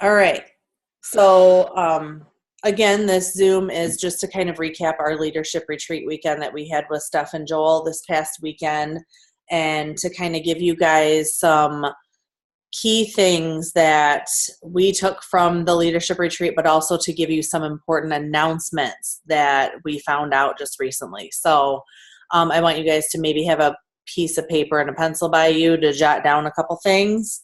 All right. So, again, this Zoom is just to kind of recap our leadership retreat weekend that we had with Stef and Joel this past weekend, and to kind of give you guys some key things that we took from the leadership retreat, but also to give you some important announcements that we found out just recently. So, I want you guys to maybe have a piece of paper and a pencil by you to jot down a couple things.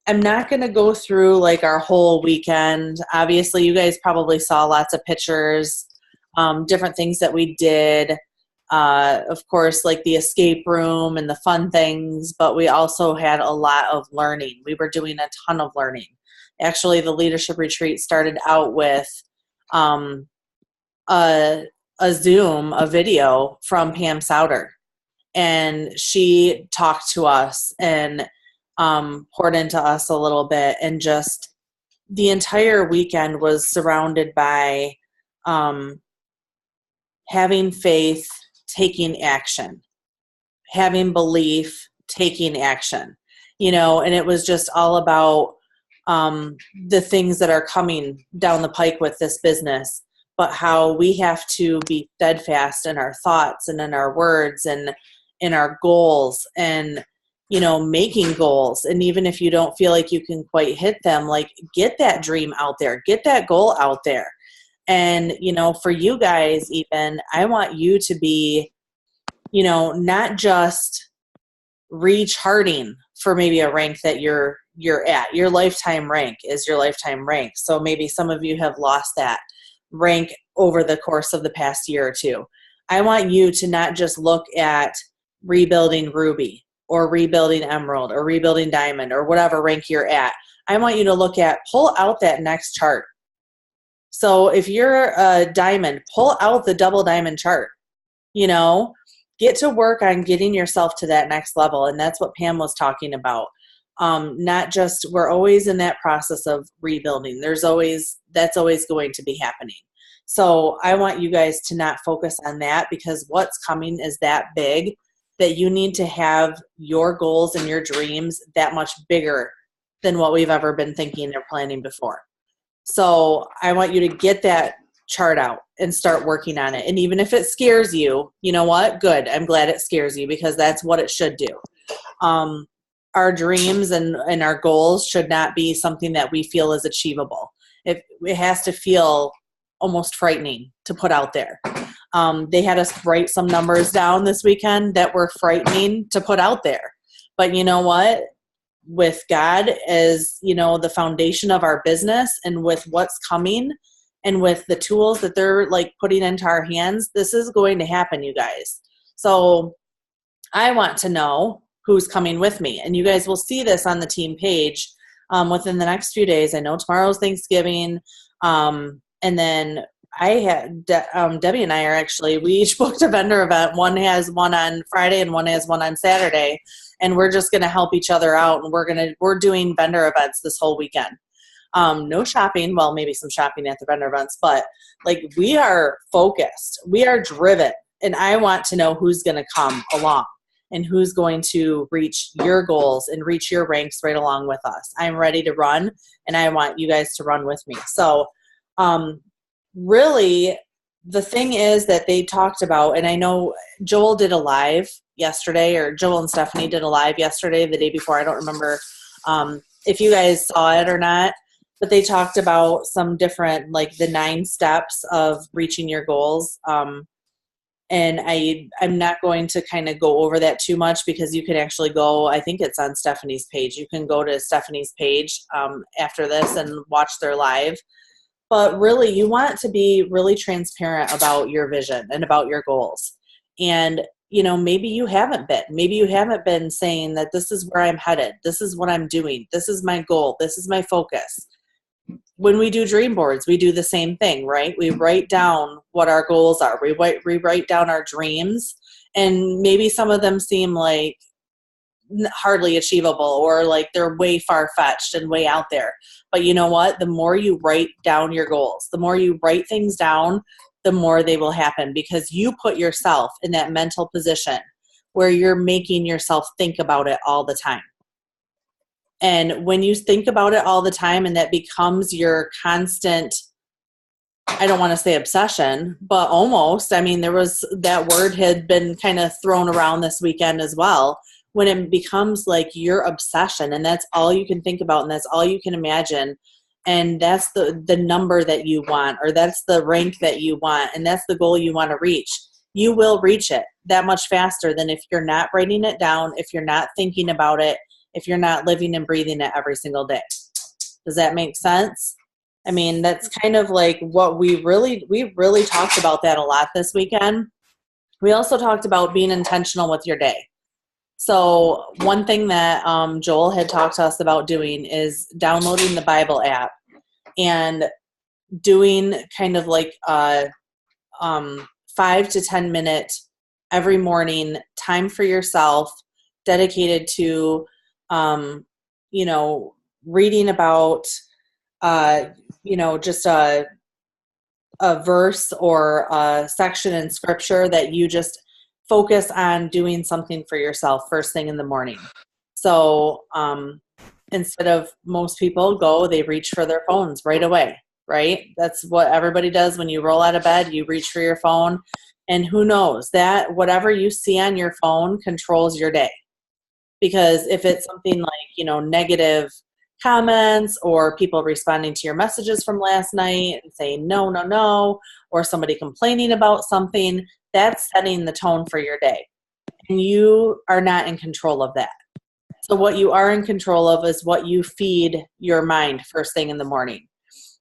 I'm not going to go through like our whole weekend. Obviously, you guys probably saw lots of pictures, different things that we did. Of course, like the escape room and the fun things, but we also had a lot of learning. We were doing a ton of learning. Actually, the leadership retreat started out with a a video from Pam Souter, and she talked to us and poured into us a little bit, and just the entire weekend was surrounded by having faith, taking action, having belief, taking action, and it was just all about the things that are coming down the pike with this business, but how we have to be steadfast in our thoughts and in our words and in our goals, and making goals. And even if you don't feel like you can quite hit them, like, get that dream out there, get that goal out there. And, for you guys, even, I want you to be, not just recharting for maybe a rank that you're at. Your lifetime rank is your lifetime rank. So maybe some of you have lost that rank over the course of the past year or two. I want you to not just look at rebuilding Ruby or rebuilding Emerald or rebuilding Diamond or whatever rank you're at. I want you to look at, pull out that next chart. So if you're a Diamond, pull out the double Diamond chart. Get to work on getting yourself to that next level. And that's what Pam was talking about. Not just, we're always in that process of rebuilding. That's always going to be happening. So I want you guys to not focus on that, because what's coming is that big that you need to have your goals and your dreams that much bigger than what we've ever been thinking or planning before. So I want you to get that chart out and start working on it. And even if it scares you, you know what? Good. I'm glad it scares you, because that's what it should do. Our dreams and our goals should not be something that we feel is achievable. It has to feel almost frightening to put out there. They had us write some numbers down this weekend that were frightening to put out there. But you know what? With God as, the foundation of our business, and with what's coming, and with the tools that they're like putting into our hands, this is going to happen, you guys. So I want to know who's coming with me. And you guys will see this on the team page within the next few days. I know tomorrow's Thanksgiving. And then I had Debbie and I we each booked a vendor event. One has one on Friday and one has one on Saturday, and we're just going to help each other out. And we're doing vendor events this whole weekend. No shopping. Well, maybe some shopping at the vendor events, but like, we are focused, we are driven, and I want to know who's going to come along and who's going to reach your goals and reach your ranks right along with us. I'm ready to run, and I want you guys to run with me. So, really, the thing is that they talked about, and I know Joel did a live yesterday, or Joel and Stephanie did a live yesterday, the day before. I don't remember if you guys saw it or not, but they talked about some different, like the 9 steps of reaching your goals. And I'm not going to kind of go over that too much, because you can actually go, I think it's on Stephanie's page. You can go to Stephanie's page after this and watch their live. But really, you want to be really transparent about your vision and about your goals. And, maybe you haven't been. Maybe you haven't been saying that this is where I'm headed. This is what I'm doing. This is my goal. This is my focus. When we do dream boards, we do the same thing, right? We write down what our goals are. We write down our dreams, and maybe some of them seem like hardly achievable, or like they're way far-fetched and way out there. But you know what? The more you write down your goals, the more you write things down, the more they will happen, because you put yourself in that mental position where you're making yourself think about it all the time. And when you think about it all the time and that becomes your constant, I don't want to say obsession, but almost, I mean, there was that word had been kind of thrown around this weekend as well, when it becomes like your obsession and that's all you can think about and that's all you can imagine. And that's the number that you want, or that's the rank that you want, and that's the goal you want to reach. You will reach it that much faster than if you're not writing it down, if you're not thinking about it, if you're not living and breathing it every single day. Does that make sense? I mean, that's kind of like what we really talked about that a lot this weekend. We also talked about being intentional with your day. So one thing that Joel had talked to us about doing is downloading the Bible app and doing kind of like 5 to 10 minute every morning time for yourself, dedicated to, reading about, just a verse or a section in scripture that you just focus on doing something for yourself first thing in the morning. So instead of most people they reach for their phones right away, right? That's what everybody does when you roll out of bed, you reach for your phone. And who knows that whatever you see on your phone controls your day. Because if it's something like, negative comments or people responding to your messages from last night and saying no, or somebody complaining about something, that's setting the tone for your day. And you are not in control of that. So what you are in control of is what you feed your mind first thing in the morning.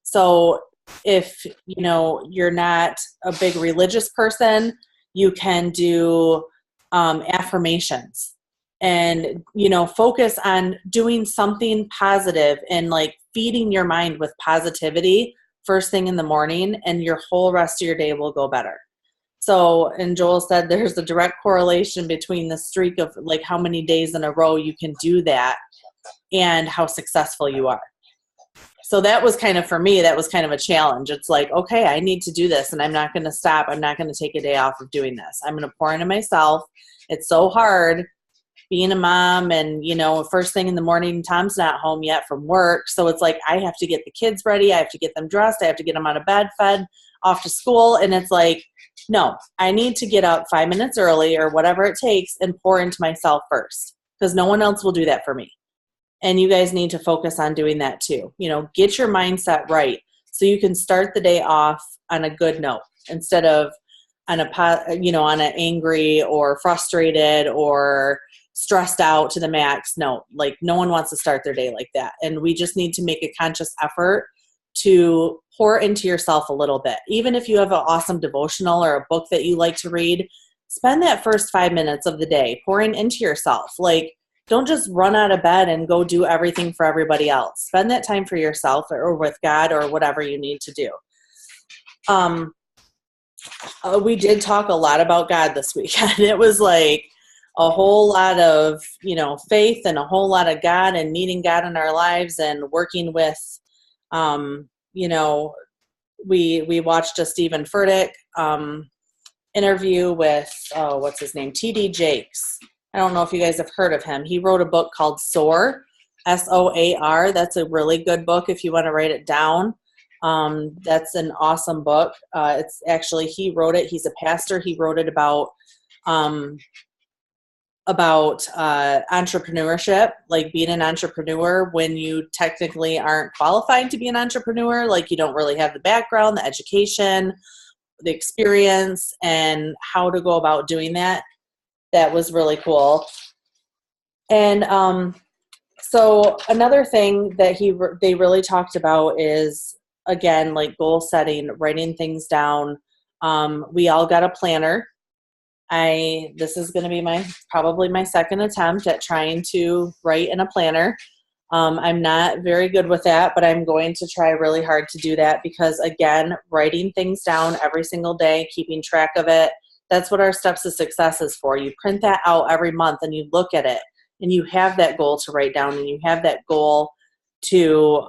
So if, you're not a big religious person, you can do affirmations and, focus on doing something positive and like feeding your mind with positivity first thing in the morning, and your whole rest of your day will go better. So, and Joel said there's a direct correlation between the streak of like how many days in a row you can do that and how successful you are. So that was kind of, for me, that was kind of a challenge. It's like, okay, I need to do this and I'm not going to stop. I'm not going to take a day off of doing this. I'm going to pour into myself. It's so hard being a mom and, first thing in the morning, Tom's not home yet from work. So it's like, I have to get the kids ready. I have to get them dressed. I have to get them out of bed, fed, off to school. And it's like, no, I need to get up 5 minutes early or whatever it takes and pour into myself first, because no one else will do that for me. And you guys need to focus on doing that too. Get your mindset right so you can start the day off on a good note instead of on an angry or frustrated or stressed out to the max note. Like, no one wants to start their day like that. And we just need to make a conscious effort to pour into yourself a little bit. Even if you have an awesome devotional or a book that you like to read, spend that first 5 minutes of the day pouring into yourself. Like, don't just run out of bed and go do everything for everybody else. Spend that time for yourself or with God or whatever you need to do. We did talk a lot about God this weekend. It was like a whole lot of, faith and a whole lot of God and needing God in our lives and working with, we watched a Stephen Furtick interview with, what's his name? T.D. Jakes. I don't know if you guys have heard of him. He wrote a book called SOAR, SOAR. That's a really good book if you want to write it down. That's an awesome book. It's actually, he wrote it. He's a pastor. He wrote it about entrepreneurship, like being an entrepreneur when you technically aren't qualified to be an entrepreneur. Like, you don't really have the background, the education, the experience, and how to go about doing that. That was really cool. And so another thing that they really talked about is, again, like goal setting, writing things down. We all got a planner. This is going to be probably my second attempt at trying to write in a planner. I'm not very good with that, but I'm going to try really hard to do that because, again, writing things down every single day, keeping track of it, that's what our steps to success is for. You print that out every month and you look at it and you have that goal to write down and you have that goal to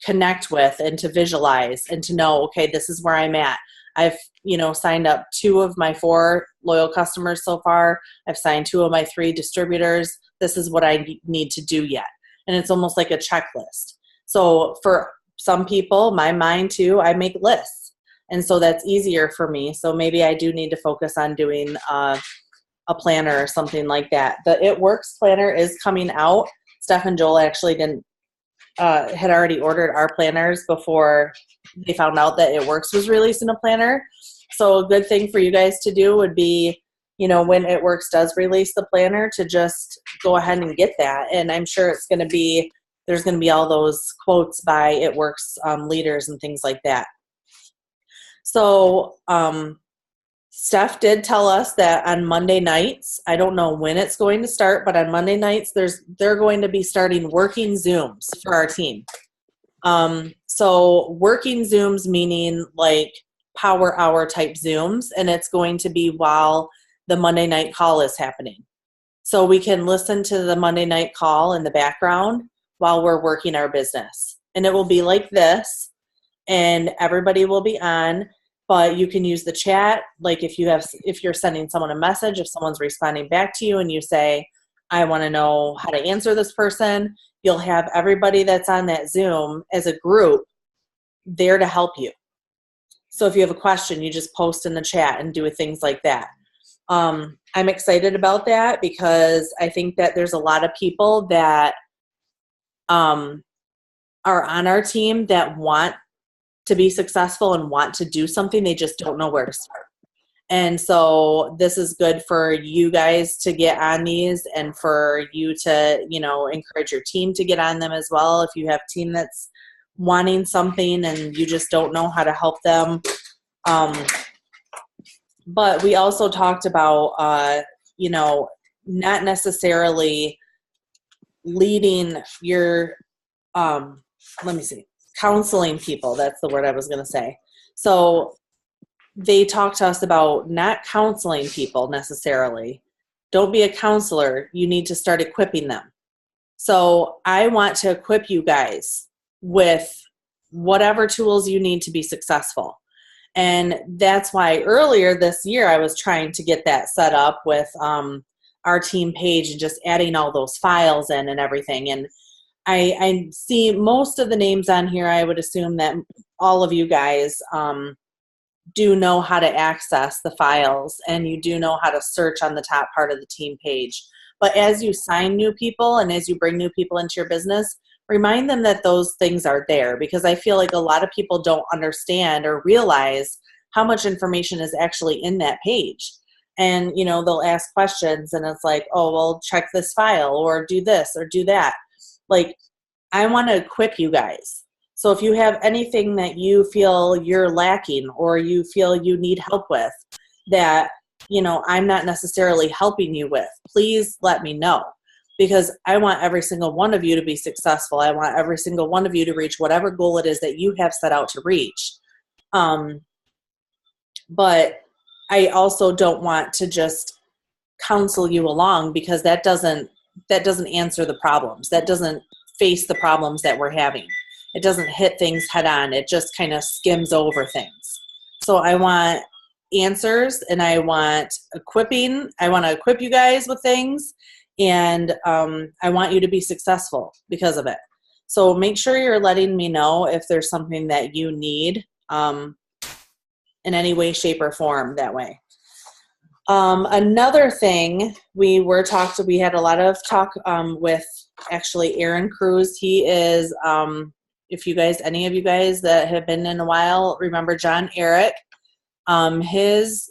connect with and to visualize and to know, okay, this is where I'm at. I've, signed up 2 of my 4 loyal customers so far. I've signed 2 of my 3 distributors. This is what I need to do yet. and it's almost like a checklist. So for some people, my mind too, I make lists. And so that's easier for me. So maybe I do need to focus on doing a planner or something like that. The It Works planner is coming out. Steph and Joel actually had already ordered our planners before they found out that It Works was releasing a planner. So a good thing for you guys to do would be, when It Works does release the planner, to just go ahead and get that. And I'm sure there's going to be all those quotes by It Works leaders and things like that. So Steph did tell us that on Monday nights, I don't know when it's going to start, but on Monday nights, they're going to be starting working Zooms for our team. So working Zooms meaning like power hour type Zooms, and it's going to be while the Monday night call is happening. So we can listen to the Monday night call in the background while we're working our business. And it will be like this, and everybody will be on, but you can use the chat. Like if you're sending someone a message, if someone's responding back to you and you say, I want to know how to answer this person, you'll have everybody that's on that Zoom as a group there to help you. So if you have a question, you just post in the chat and do things like that. I'm excited about that because I think that there's a lot of people that are on our team that want to be successful and want to do something. They just don't know where to start. And so this is good for you guys to get on these, and for you to, encourage your team to get on them as well. If you have a team that's wanting something and you just don't know how to help them. But we also talked about, not necessarily leading your, counseling people. That's the word I was going to say. So they talked to us about not counseling people necessarily. Don't be a counselor. You need to start equipping them. So I want to equip you guys with whatever tools you need to be successful. And that's why earlier this year I was trying to get that set up with our team page and just adding all those files in and everything. And I see most of the names on here. I would assume that all of you guys do know how to access the files, and you do know how to search on the top part of the team page. But as you sign new people and as you bring new people into your business, remind them that those things are there, because I feel like a lot of people don't understand or realize how much information is actually in that page. And, they'll ask questions and it's like, oh, well, check this file or do this or do that. Like, I want to equip you guys. So if you have anything that you feel you're lacking or you feel you need help with that, I'm not necessarily helping you with, please let me know, because I want every single one of you to be successful. I want every single one of you to reach whatever goal it is that you have set out to reach. But I also don't want to just counsel you along, because that doesn't answer the problems. That doesn't face the problems that we're having. It doesn't hit things head on. It just kind of skims over things. So I want answers, and I want equipping. I want to equip you guys with things, and I want you to be successful because of it. So make sure you're letting me know if there's something that you need in any way, shape, or form that way. Another thing we had a lot of talk with actually Aaron Cruz. He is, any of you guys that have been in a while, remember John Eric. His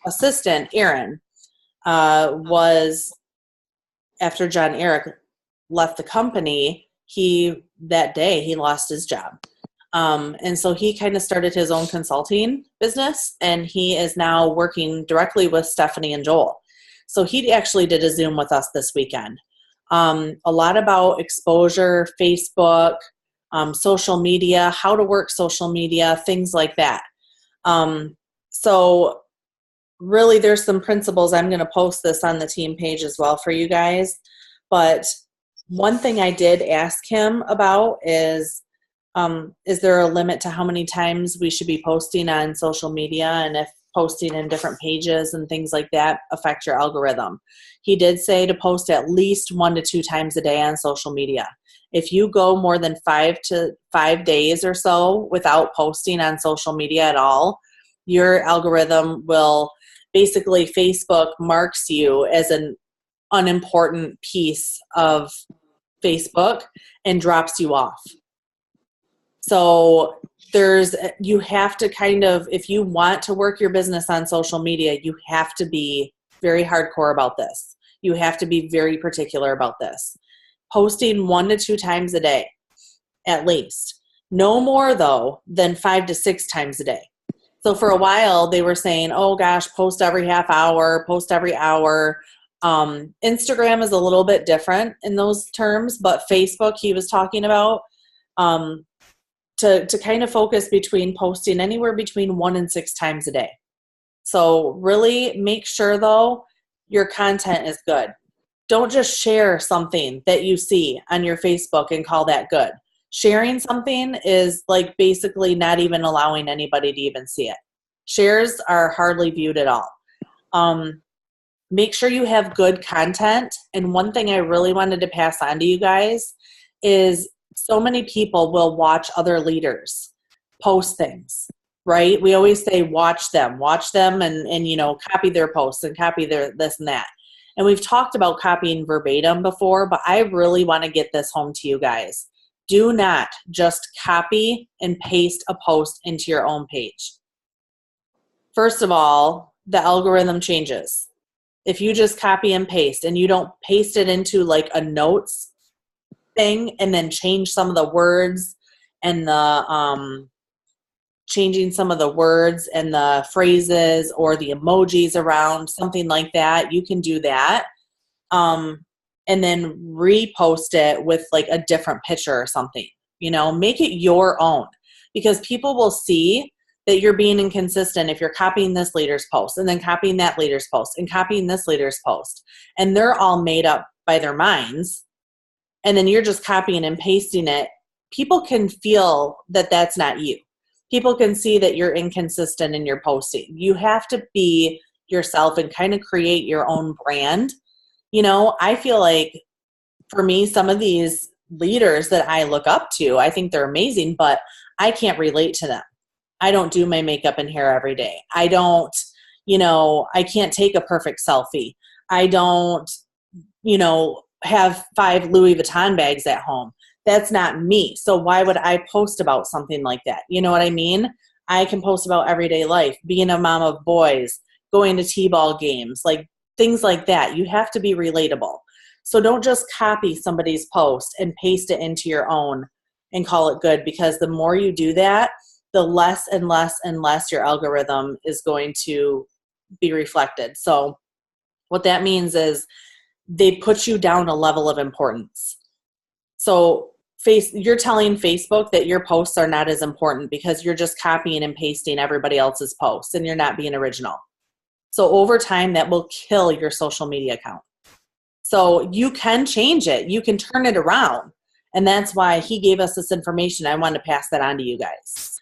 assistant, Aaron, was, after John Eric left the company, that day he lost his job. And so he kind of started his own consulting business, and he is now working directly with Stephanie and Joel. So he actually did a Zoom with us this weekend. A lot about exposure, Facebook, social media, how to work social media, things like that. So really there's some principles. I'm going to post this on the team page as well for you guys. But one thing I did ask him about is there a limit to how many times we should be posting on social media? And if posting in different pages and things like that affect your algorithm. He did say to post at least 1 to 2 times a day on social media. If you go more than 5 days or so without posting on social media at all, your algorithm will basically, Facebook marks you as an unimportant piece of Facebook and drops you off. So you have to kind of, if you want to work your business on social media, you have to be very hardcore about this. You have to be very particular about this. Posting 1 to 2 times a day, at least. No more, though, than 5 to 6 times a day. So for a while, they were saying, oh gosh, post every half hour, post every hour. Instagram is a little bit different in those terms, but Facebook, he was talking about, to kind of focus between posting anywhere between 1 and 6 times a day. So really make sure, though, your content is good. Don't just share something that you see on your Facebook and call that good. Sharing something is like basically not even allowing anybody to even see it. Shares are hardly viewed at all. Make sure you have good content. And one thing I really wanted to pass on to you guys is so many people will watch other leaders post things, right? We always say watch them and you know, copy their posts and copy their this and that. And we've talked about copying verbatim before, but I really want to get this home to you guys. Do not just copy and paste a post into your own page. First of all, the algorithm changes. If you just copy and paste and you don't paste it into like a notes thing and then change some of the words and the changing some of the words and the phrases or the emojis around, something like that, you can do that. And then repost it with like a different picture or something, you know, make it your own, because people will see that you're being inconsistent if you're copying this leader's post and then copying that leader's post and copying this leader's post. And they're all made up by their minds. And then you're just copying and pasting it. People can feel that that's not you. People can see that you're inconsistent in your posting. You have to be yourself and kind of create your own brand. You know, I feel like for me, some of these leaders that I look up to, I think they're amazing, but I can't relate to them. I don't do my makeup and hair every day. I don't, you know, I can't take a perfect selfie. I don't, you know, have 5 Louis Vuitton bags at home. That's not me. So why would I post about something like that? You know what I mean? I can post about everyday life, being a mom of boys, going to t-ball games, like things like that. You have to be relatable. So don't just copy somebody's post and paste it into your own and call it good, because the more you do that, the less and less and less your algorithm is going to be reflected. So what that means is they put you down a level of importance. So you're telling Facebook that your posts are not as important because you're just copying and pasting everybody else's posts and you're not being original. So over time, that will kill your social media account. So you can change it. You can turn it around. And that's why he gave us this information. I wanted to pass that on to you guys.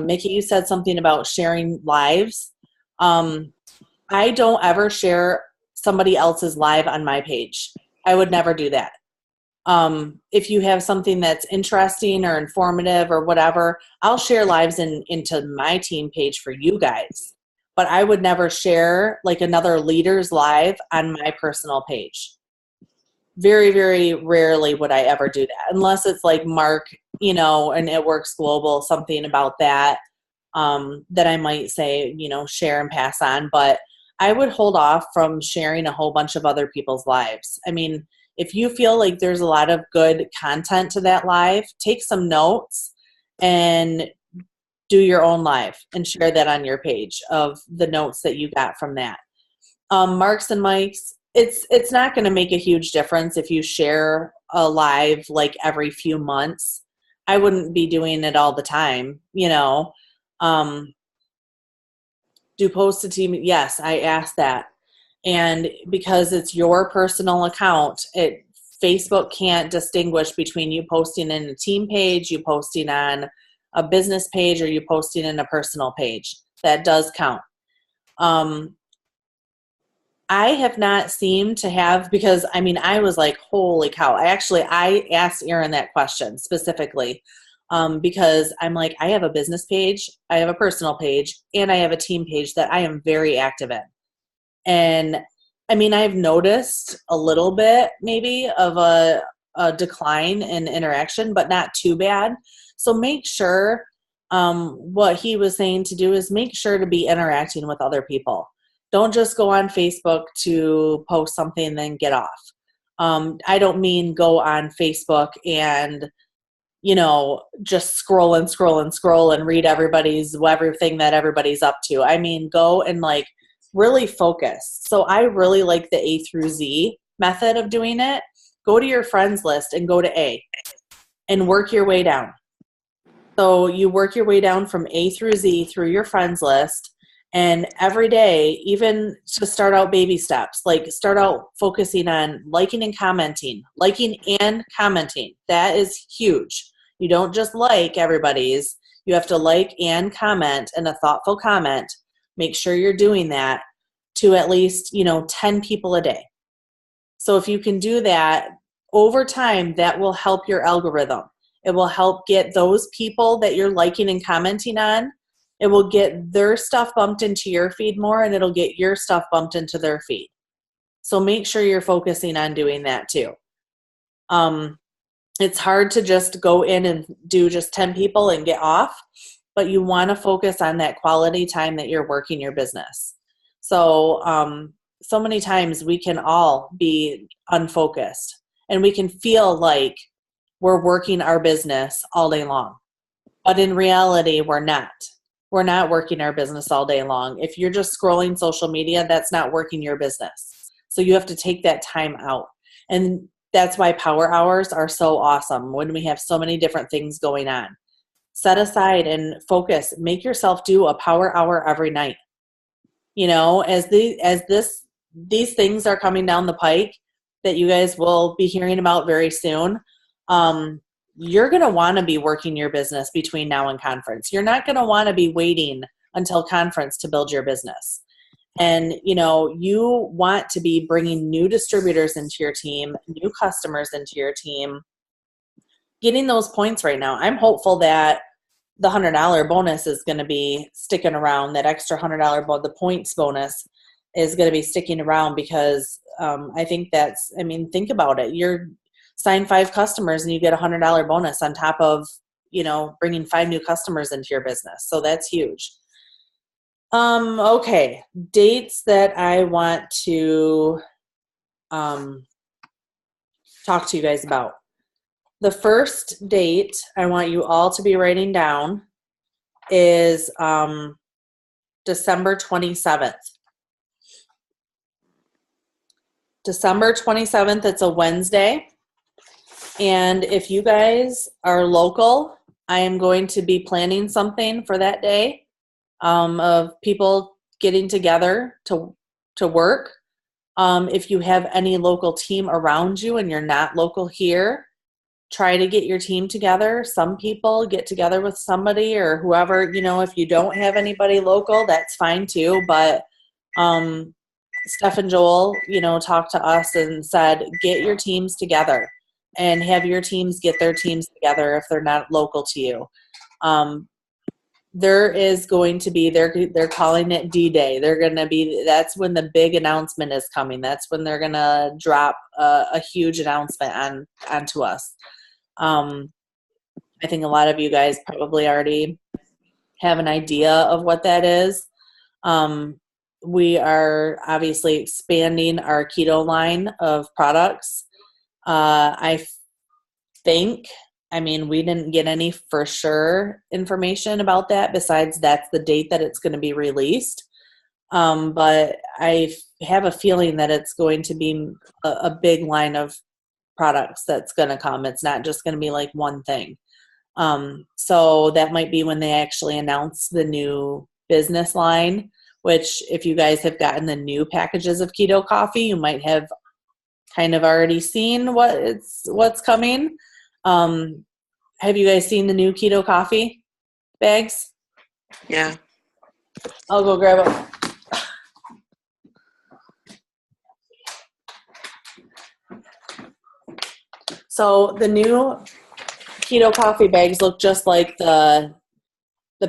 Mickey, you said something about sharing lives. I don't ever share somebody else's live on my page. I would never do that. If you have something that's interesting or informative or whatever, I'll share lives into my team page for you guys. But I would never share like another leader's live on my personal page. Very, very rarely would I ever do that, unless it's like Mark, you know, and It Works Global, something about that, that I might say, you know, share and pass on. But I would hold off from sharing a whole bunch of other people's lives. I mean, if you feel like there's a lot of good content to that live, take some notes and do your own live and share that on your page of the notes that you got from that. Marks and Mikes, it's not going to make a huge difference if you share a live like every few months. I wouldn't be doing it all the time, you know. Do post to team? Yes, I asked that. And because it's your personal account, Facebook can't distinguish between you posting in a team page, you posting on a business page, or you posting in a personal page. That does count. I have not seemed to have, because I mean, I was like, holy cow. I asked Erin that question specifically, because I'm like, I have a business page, I have a personal page, and I have a team page that I am very active in. And I mean, I've noticed a little bit maybe of a decline in interaction, but not too bad. So make sure, what he was saying to do is make sure to be interacting with other people. Don't just go on Facebook to post something and then get off. I don't mean go on Facebook and, just scroll and scroll and scroll and read everything that everybody's up to. I mean, go and like really focus. So I really like the A through Z method of doing it. Go to your friends list and go to A and work your way down. So you work your way down from A through Z through your friends list. And every day, even to start out baby steps, like start out focusing on liking and commenting. Liking and commenting. That is huge. You don't just like everybody's. You have to like and comment, and a thoughtful comment. Make sure you're doing that to at least, 10 people a day. So if you can do that over time, that will help your algorithm. It will help get those people that you're liking and commenting on. It will get their stuff bumped into your feed more, and it'll get your stuff bumped into their feed. So make sure you're focusing on doing that too. It's hard to just go in and do just 10 people and get off, but you want to focus on that quality time that you're working your business. So, so many times we can all be unfocused, and we can feel like we're working our business all day long. But in reality, we're not. We're not working our business all day long. If you're just scrolling social media, that's not working your business. So you have to take that time out. And that's why power hours are so awesome when we have so many different things going on. Set aside and focus. Make yourself do a power hour every night. As these things are coming down the pike that you guys will be hearing about very soon, you're going to want to be working your business between now and conference. You're not going to want to be waiting until conference to build your business. And, you want to be bringing new distributors into your team, new customers into your team, getting those points right now. I'm hopeful that the $100 bonus is going to be sticking around. That extra $100, the points bonus is going to be sticking around, because I think think about it. You're sign 5 customers and you get a $100 bonus on top of, bringing 5 new customers into your business. So that's huge. Okay. Dates that I want to talk to you guys about. The first date I want you all to be writing down is December 27th. December 27th, it's a Wednesday. And if you guys are local, I am going to be planning something for that day, of people getting together to work. If you have any local team around you and you're not local here, try to get your team together. Some people get together with somebody or whoever, if you don't have anybody local, that's fine too. But Stef and Joel, talked to us and said, get your teams together and have your teams get their teams together if they're not local to you. There is going to be, they're calling it D-Day. That's when the big announcement is coming. That's when they're going to drop a huge announcement onto us. I think a lot of you guys probably already have an idea of what that is. We are obviously expanding our keto line of products. I think, we didn't get any for sure information about that besides that's the date that it's going to be released. But I have a feeling that it's going to be a big line of products that's going to come. It's not just going to be like one thing. So that might be when they actually announce the new business line, which if you guys have gotten the new packages of keto coffee, you might have kind of already seen what's coming. Have you guys seen the new keto coffee bags? Yeah. I'll go grab them. So the new keto coffee bags look just like the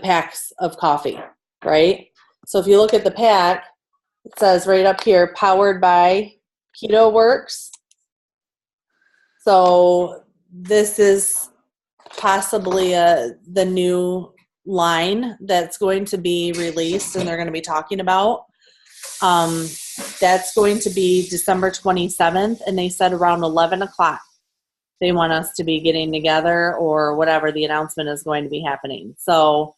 packs of coffee, right? So if you look at the pack, it says right up here, powered by Keto Works. So this is possibly the new line that's going to be released and they're going to be talking about. That's going to be December 27th, and they said around 11 o'clock they want us to be getting together or whatever the announcement is going to be happening. So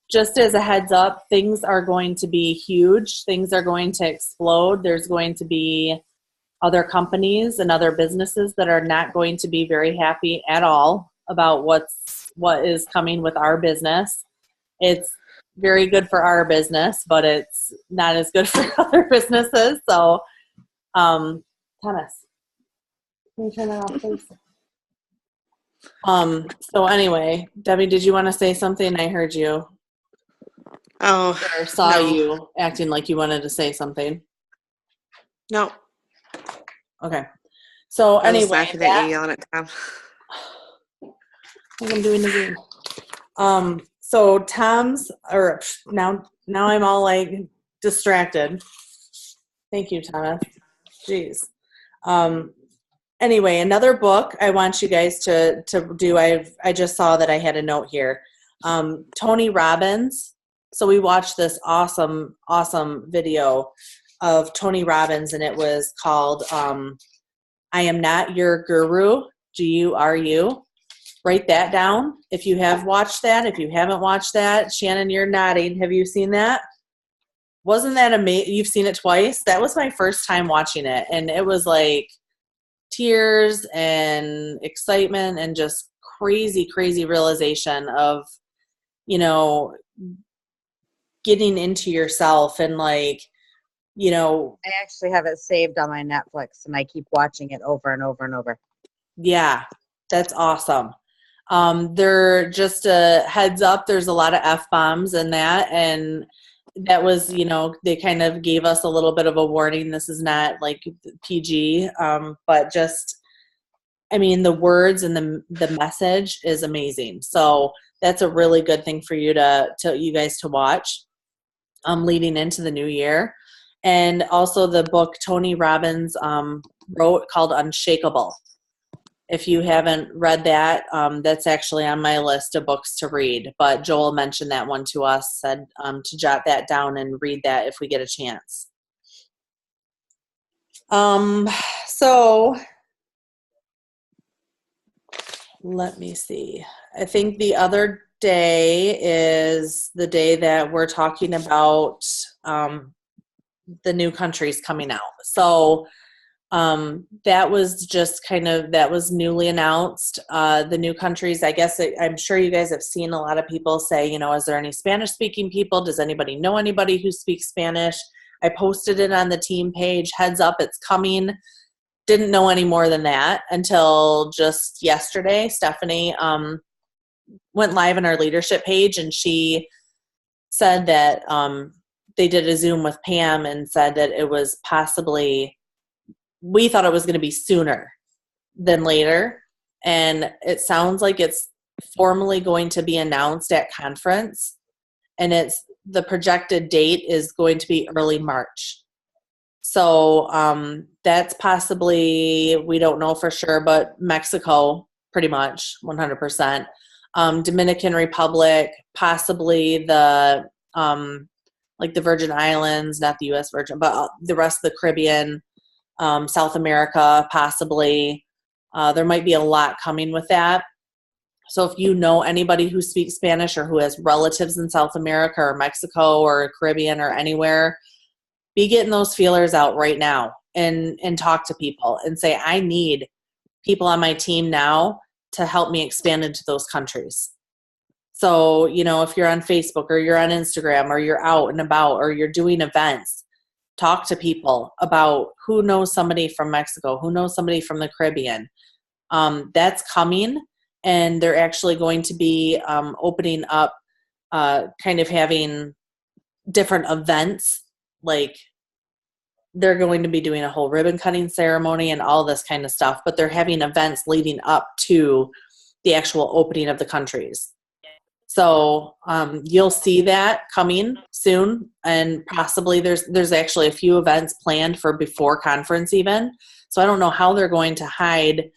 just as a heads up, things are going to be huge. Things are going to explode. There's going to be other companies and other businesses that are not going to be very happy at all about what is coming with our business. It's very good for our business, but it's not as good for other businesses. So, Thomas, can you turn that off, please? So anyway, Debbie, did you want to say something? I heard you. Oh, Or saw no. you acting like you wanted to say something. No. Okay. So I was anyway, laughing at you yelling at Tom. I think I'm doing the game. So Tom's, or now I'm all like distracted. Thank you, Thomas. Jeez. Anyway, another book I want you guys to do. I just saw that I had a note here. Tony Robbins. So we watched this awesome video of Tony Robbins, and it was called I Am Not Your Guru, GURU. Write that down if you have watched that. If you haven't watched that, Shannon, you're nodding. Have you seen that? Wasn't that amazing? You've seen it twice? That was my first time watching it, and it was like tears and excitement and just crazy realization of, you know, getting into yourself and like, you know. I actually have it saved on my Netflix and I keep watching it over and over and over. Yeah, that's awesome. They're just a heads up. There's a lot of F-bombs in that. And that was, you know, they kind of gave us a little bit of a warning. This is not like PG, but just, I mean, the words and the message is amazing. So that's a really good thing for you you guys to watch leading into the new year. And also the book Tony Robbins wrote called Unshakable. If you haven't read that, that's actually on my list of books to read. But Joel mentioned that one to us, said to jot that down and read that if we get a chance. So let me see. I think the other day is the day that we're talking about the new countries coming out. So that was just that was newly announced. The new countries, I guess, I'm sure you guys have seen a lot of people say, you know, is there any Spanish speaking people? Does anybody know anybody who speaks Spanish? I posted it on the team page, heads up, it's coming. Didn't know any more than that until just yesterday. Stephanie went live on our leadership page and she said that they did a Zoom with Pam and said that it was possibly, we thought it was going to be sooner than later. And it sounds like it's formally going to be announced at conference. And the projected date is going to be early March. So that's possibly, we don't know for sure, but Mexico, pretty much 100%. Dominican Republic, possibly the Virgin Islands, not the U.S. Virgin, but the rest of the Caribbean, South America, possibly. There might be a lot coming with that. So if you know anybody who speaks Spanish or who has relatives in South America or Mexico or Caribbean or anywhere, be getting those feelers out right now and talk to people and say, I need people on my team now to help me expand into those countries. So, you know, if you're on Facebook or you're on Instagram or you're out and about or you're doing events, talk to people about who knows somebody from Mexico, who knows somebody from the Caribbean. That's coming, and they're actually going to be opening up, kind of having different events, like they're going to be doing a whole ribbon cutting ceremony and all this kind of stuff, but they're having events leading up to the actual opening of the countries. So you'll see that coming soon, and possibly there's actually a few events planned for before conference even. So I don't know how they're going to hide,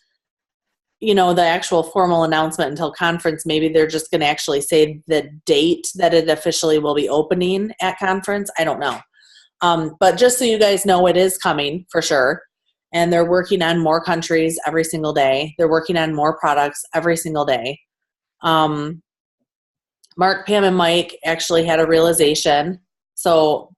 the actual formal announcement until conference. Maybe they're just going to actually say the date that it officially will be opening at conference. I don't know. But just so you guys know, it is coming for sure. And they're working on more countries every single day. They're working on more products every single day. Mark, Pam, and Mike actually had a realization. So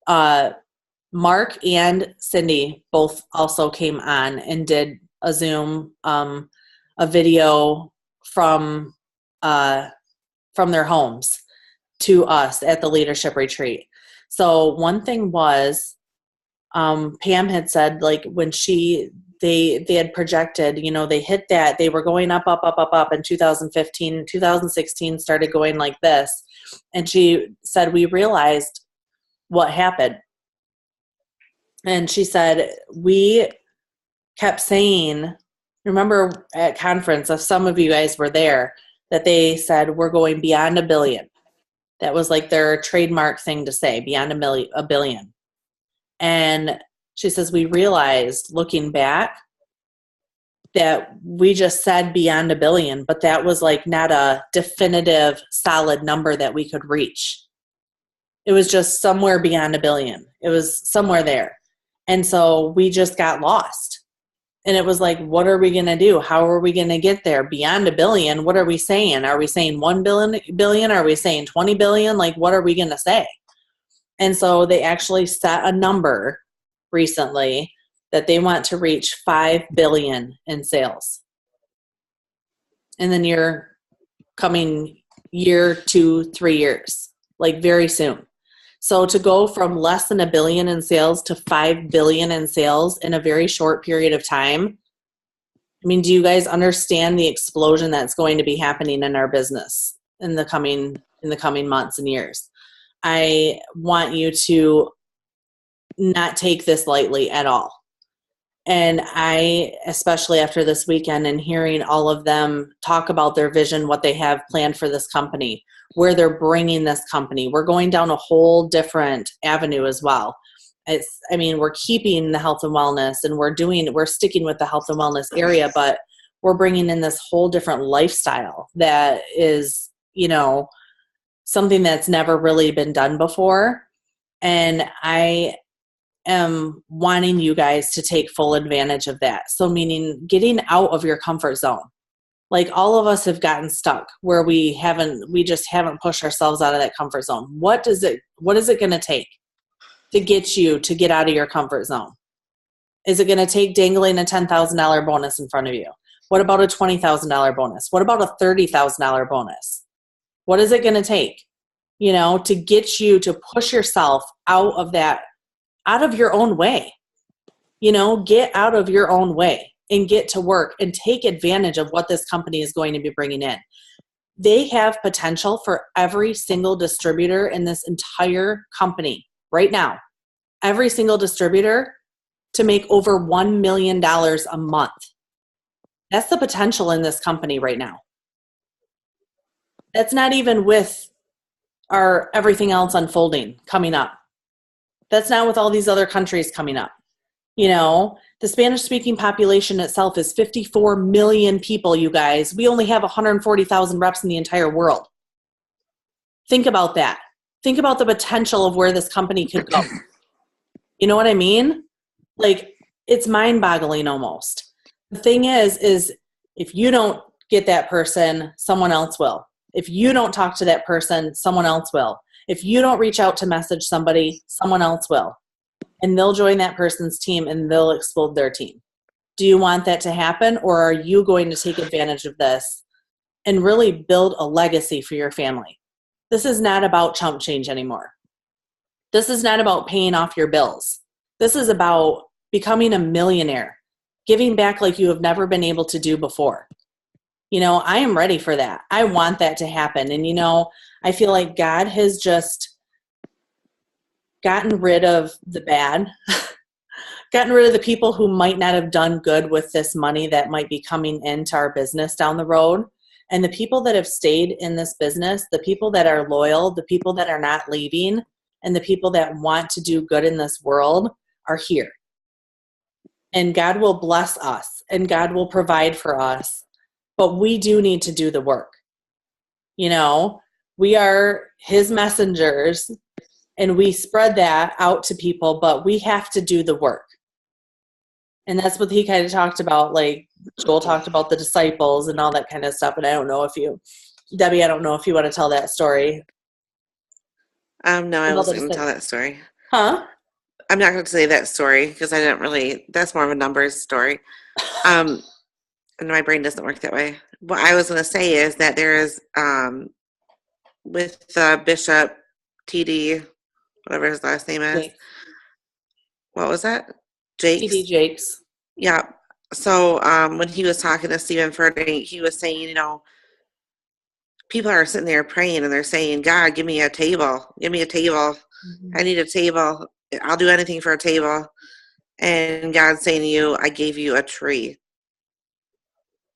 Mark and Cindy both also came on and did a Zoom, a video from their homes to us at the leadership retreat. So one thing was, Pam had said, like, when they had projected, they hit that, they were going up in 2015, 2016 started going like this. And she said, we realized what happened. And she said, we kept saying, remember at conference, if some of you guys were there, that they said, we're going beyond $1 billion. That was like their trademark thing to say, beyond $1 billion. And she says, we realized looking back that we just said beyond $1 billion, but that was like not a definitive solid number that we could reach. It was just somewhere beyond $1 billion. It was somewhere there. And so we just got lost. And it was like, what are we going to do? How are we going to get there? Beyond $1 billion, what are we saying? Are we saying 1 billion? Are we saying 20 billion? Like, what are we going to say? And so they actually set a number recently that they want to reach 5 billion in sales in the coming year, 2-3 years, like very soon. So to go from less than $1 billion in sales to 5 billion in sales in a very short period of time. I mean, do you guys understand the explosion that's going to be happening in our business in the coming months and years? I want you to not take this lightly at all. And I, especially after this weekend and hearing all of them talk about their vision, what they have planned for this company, where they're bringing this company, we're going down a whole different avenue as well. We're keeping the health and wellness, and we're sticking with the health and wellness area, but we're bringing in this whole different lifestyle that is, something that's never really been done before. And I am wanting you guys to take full advantage of that. So meaning getting out of your comfort zone. Like, all of us have gotten stuck where we just haven't pushed ourselves out of that comfort zone. What is it going to take to get you to get out of your comfort zone? Is it going to take dangling a $10,000 bonus in front of you? What about a $20,000 bonus? What about a $30,000 bonus? What is it going to take, to get you to push yourself out of your own way? Get out of your own way and get to work and take advantage of what this company is going to be bringing in. They have potential for every single distributor in this entire company right now, every single distributor, to make over $1 million a month. That's the potential in this company right now. That's not even with our everything else unfolding coming up. That's not with all these other countries coming up. The Spanish-speaking population itself is 54 million people, you guys. We only have 140,000 reps in the entire world. Think about that. Think about the potential of where this company could go. You know what I mean? Like, it's mind-boggling almost. The thing is if you don't get that person, someone else will. If you don't talk to that person, someone else will. If you don't reach out to message somebody, someone else will. And they'll join that person's team and they'll explode their team. Do you want that to happen, or are you going to take advantage of this and really build a legacy for your family? This is not about chump change anymore. This is not about paying off your bills. This is about becoming a millionaire, giving back like you have never been able to do before. I am ready for that. I want that to happen. And, I feel like God has just gotten rid of the bad, gotten rid of the people who might not have done good with this money that might be coming into our business down the road. And the people that have stayed in this business, the people that are loyal, the people that are not leaving, and the people that want to do good in this world are here. And God will bless us and God will provide for us. But we do need to do the work. You know, we are his messengers and we spread that out to people, but we have to do the work. And that's what he kind of talked about. Like Joel talked about the disciples and all that kind of stuff. And I don't know if you, Debbie, I don't know if you want to tell that story. No, I wasn't going to tell that story. Huh? I'm not going to say that story because I didn't really, that's more of a numbers story. And my brain doesn't work that way. What I was going to say is that there is, with Bishop TD, whatever his last name is. Jakes. What was that? Jakes? TD Jakes. Yeah. So when he was talking to Stephen Furtick, he was saying, you know, people are sitting there praying and they're saying, God, give me a table. Give me a table. Mm-hmm. I need a table. I'll do anything for a table. And God's saying to you, I gave you a tree.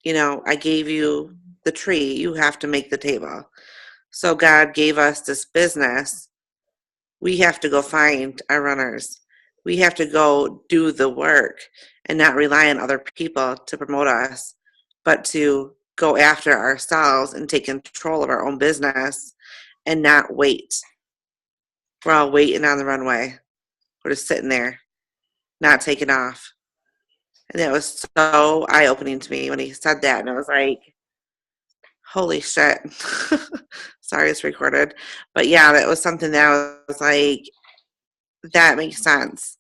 You know, I gave you the tree. You have to make the table. So God gave us this business. We have to go find our runners. We have to go do the work and not rely on other people to promote us, but to go after ourselves and take control of our own business and not wait. We're all waiting on the runway. We're just sitting there, not taking off. And that was so eye-opening to me when he said that. And I was like, holy shit. Sorry it's recorded. But yeah, that was something that I was like, that makes sense.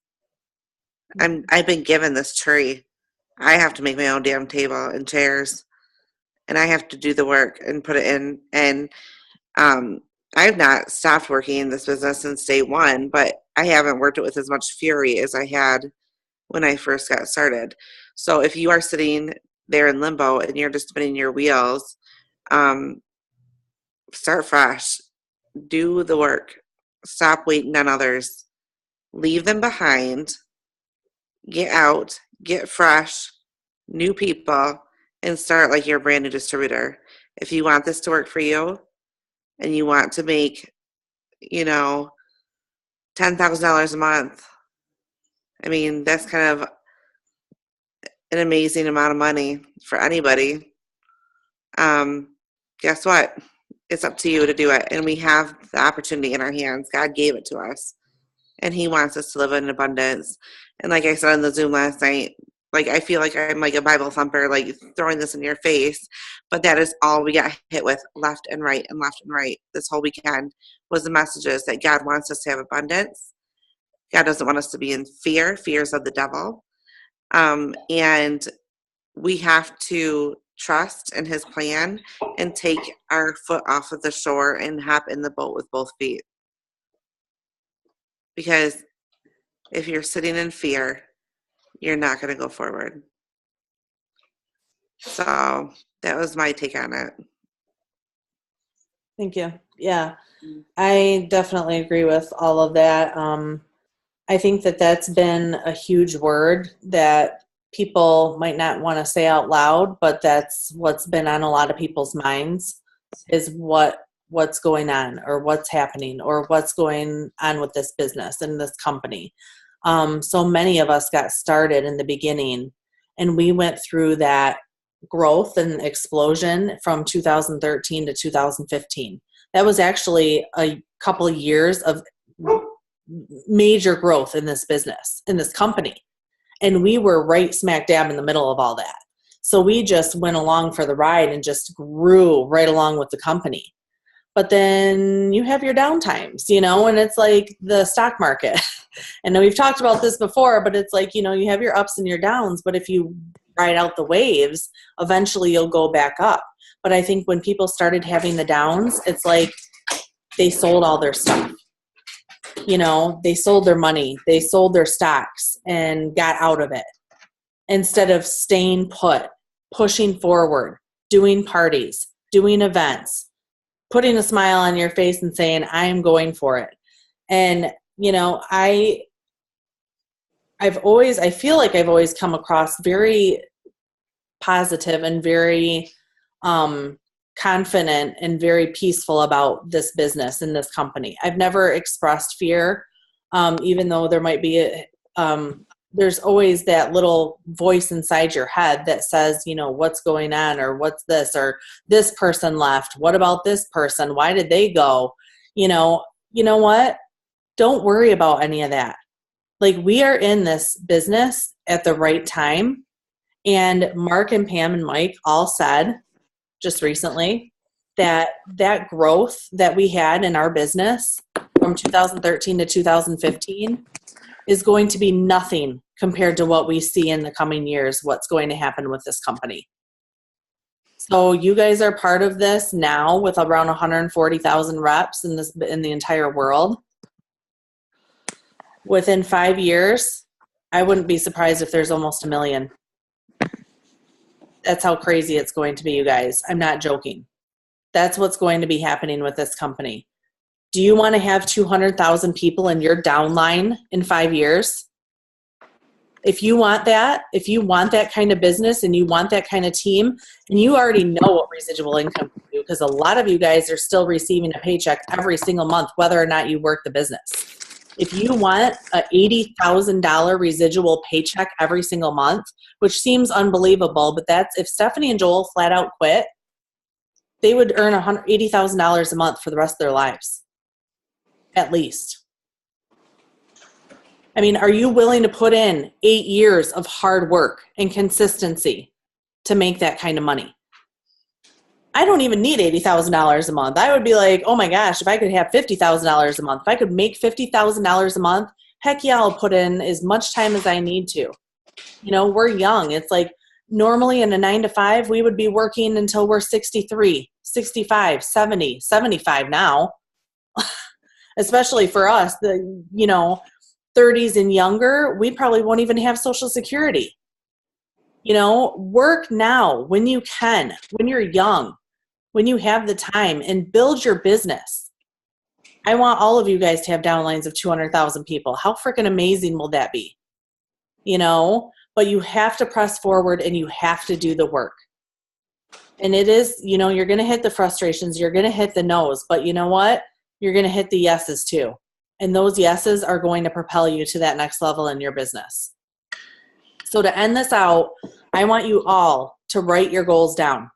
I've been given this tree. I have to make my own damn table and chairs. And I have to do the work and put it in. And I have not stopped working in this business since day one, but I haven't worked it with as much fury as I had when I first got started. So if you are sitting there in limbo and you're just spinning your wheels, start fresh. Do the work. Stop waiting on others. Leave them behind. Get out. Get fresh. New people. And start like you're a brand new distributor. If you want this to work for you and you want to make, you know, $10,000 a month, I mean, that's kind of an amazing amount of money for anybody. Guess what? It's up to you to do it. And we have the opportunity in our hands. God gave it to us. And he wants us to live in abundance. And like I said on the Zoom last night, like I feel like I'm like a Bible thumper, like throwing this in your face. But that is all we got hit with left and right this whole weekend was the messages that God wants us to have abundance. God doesn't want us to be in fear. Fears of the devil. And we have to trust in his plan and take our foot off of the shore and hop in the boat with both feet. Because if you're sitting in fear, you're not going to go forward. So that was my take on it. Thank you. Yeah, I definitely agree with all of that. I think that that's been a huge word that people might not want to say out loud, but that's what's been on a lot of people's minds is what's going on or what's happening or what's going on with this business and this company. So many of us got started in the beginning and we went through that growth and explosion from 2013 to 2015. That was actually a couple of years of major growth in this business, in this company. And we were right smack dab in the middle of all that. So we just went along for the ride and just grew right along with the company. But then you have your downtimes, you know, and it's like the stock market. And we've talked about this before, but it's like, you know, you have your ups and your downs, but if you ride out the waves, eventually you'll go back up. But I think when people started having the downs, it's like they sold all their stuff. You know, they sold their money, they sold their stocks and got out of it instead of staying put, pushing forward, doing parties, doing events, putting a smile on your face and saying, I am going for it. And you know, I feel like I've always come across very positive and very confident and very peaceful about this business and this company. I've never expressed fear, even though there might be there's always that little voice inside your head that says, you know, what's going on, or what's this, or this person left. What about this person? Why did they go? You know what? Don't worry about any of that. Like, we are in this business at the right time. And Mark and Pam and Mike all said just recently that growth that we had in our business from 2013 to 2015 is going to be nothing compared to what we see in the coming years, what's going to happen with this company. So you guys are part of this now with around 140,000 reps in the entire world. Within 5 years, I wouldn't be surprised if there's almost 1 million. That's how crazy it's going to be, you guys. I'm not joking. That's what's going to be happening with this company. Do you want to have 200,000 people in your downline in 5 years? If you want that kind of business and you want that kind of team, and you already know what residual income can do, because a lot of you guys are still receiving a paycheck every single month, whether or not you work the business. If you want a $80,000 residual paycheck every single month, which seems unbelievable, but that's, if Stephanie and Joel flat out quit, they would earn $80,000 a month for the rest of their lives, at least. I mean, are you willing to put in 8 years of hard work and consistency to make that kind of money? I don't even need $80,000 a month. I would be like, oh my gosh, if I could have $50,000 a month, if I could make $50,000 a month, heck yeah, I'll put in as much time as I need to. You know, we're young. It's like normally in a 9 to 5, we would be working until we're 63, 65, 70, 75 now. Especially for us, the, you know, 30s and younger, we probably won't even have Social Security. You know, work now when you can, when you're young, when you have the time, and build your business. I want all of you guys to have downlines of 200,000 people. How freaking amazing will that be? You know, but you have to press forward and you have to do the work. And it is, you know, you're going to hit the frustrations, you're going to hit the no's, but you know what? You're going to hit the yeses too. And those yeses are going to propel you to that next level in your business. So to end this out, I want you all to write your goals down.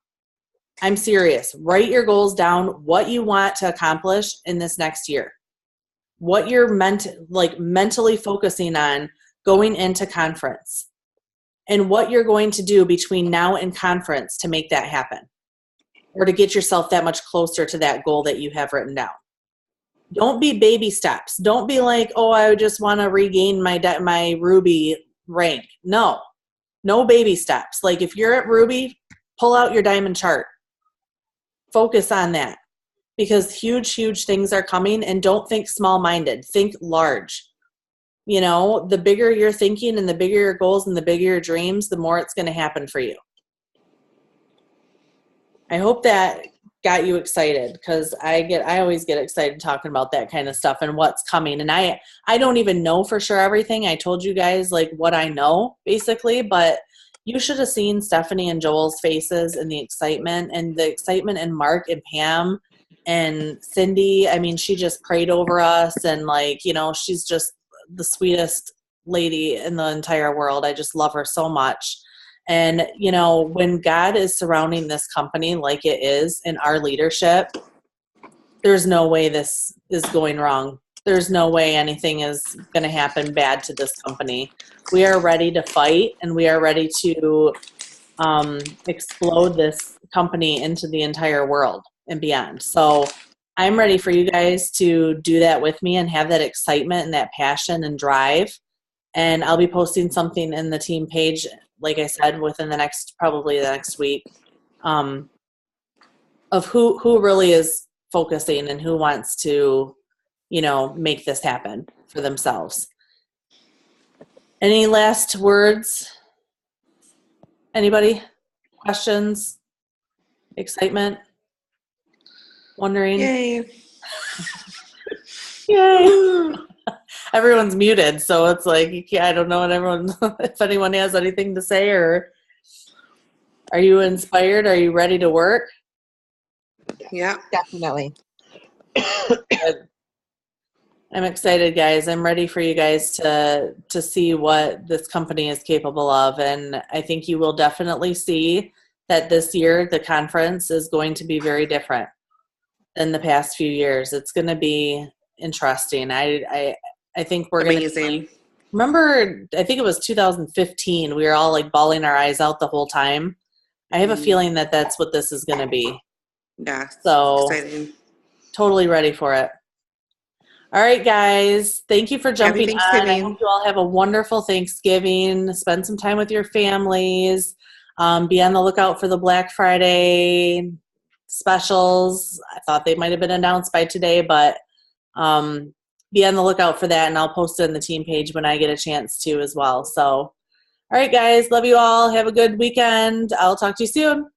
I'm serious. Write your goals down, what you want to accomplish in this next year. What you're mentally focusing on going into conference. And what you're going to do between now and conference to make that happen. Or to get yourself that much closer to that goal that you have written down. Don't be baby steps. Don't be like, oh, I just want to regain my Ruby rank. No baby steps. Like, if you're at Ruby, pull out your diamond chart. Focus on that, because huge things are coming. And don't think small-minded. Think large. You know, the bigger you're thinking and the bigger your goals and the bigger your dreams, the more it's going to happen for you. I hope that got you excited, because I always get excited talking about that kind of stuff and what's coming. And I don't even know for sure everything. I told you guys like what I know basically, but you should have seen Stephanie and Joel's faces and the excitement in Mark and Pam and Cindy. I mean, she just prayed over us, and like, you know, she's just the sweetest lady in the entire world. I just love her so much. And, you know, when God is surrounding this company like it is in our leadership, there's no way this is going wrong. There's no way anything is going to happen bad to this company. We are ready to fight, and we are ready to explode this company into the entire world and beyond. So I'm ready for you guys to do that with me and have that excitement and that passion and drive. And I'll be posting something in the team page, like I said, within probably the next week, of who really is focusing and who wants to, you know, make this happen for themselves. Any last words? Anybody? Questions? Excitement? Wondering? Yay. Yay. Everyone's muted, so it's like I don't know if anyone has anything to say, or are you inspired? Are you ready to work? Yeah. Definitely. Good. I'm excited, guys. I'm ready for you guys to see what this company is capable of, and I think you will definitely see that this year the conference is going to be very different than the past few years. It's going to be interesting. I think we're going to Amazing. remember. I think it was 2015. We were all like bawling our eyes out the whole time. I have a feeling that that's what this is going to be. Yeah. So Exciting. totally ready for it. All right, guys. Thank you for jumping Happy on. I Thanksgiving. hope you all have a wonderful Thanksgiving. Spend some time with your families. Be on the lookout for the Black Friday specials. I thought they might have been announced by today, but be on the lookout for that, and I'll post it in the team page when I get a chance to as well. So, all right, guys. Love you all. Have a good weekend. I'll talk to you soon.